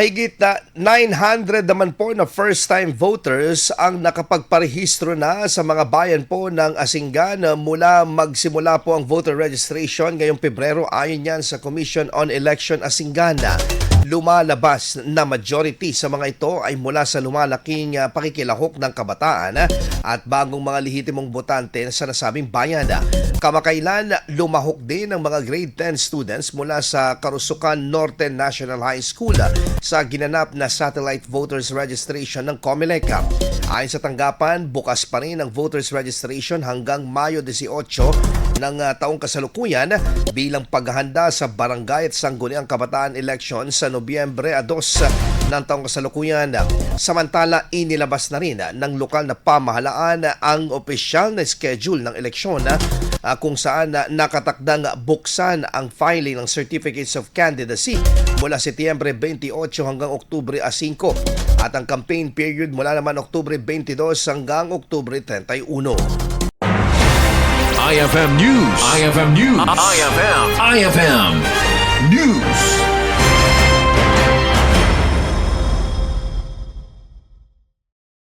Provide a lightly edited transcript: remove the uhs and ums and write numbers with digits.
Higit na 900 naman po na first-time voters ang nakapagparehistro na sa mga bayan po ng Asingan mula magsimula po ang voter registration ngayong Pebrero ayon yan sa Commission on Election Asingan. Lumalabas na majority sa mga ito ay mula sa lumalaking pakikilahok ng kabataan at bagong mga lehitimong botante sa nasabing bayan. Kamakailan, lumahok din ang mga grade 10 students mula sa Karusukan Norte National High School sa ginanap na satellite voters registration ng COMELEC. Ayon sa tanggapan, bukas pa rin ang voters registration hanggang Mayo 18 ng taong kasalukuyan bilang paghahanda sa barangay at sangguniang kabataan election sa Nobyembre 2 ng taong kasalukuyan. Samantala, inilabas na rin ng lokal na pamahalaan ang opisyal na schedule ng eleksyon kung saan nakatakdang buksan ang filing ng Certificates of Candidacy mula Setyembre 28 hanggang Oktubre 5 at ang campaign period mula naman Oktubre 22 hanggang Oktubre 31. IFM News. IFM News. IFM News.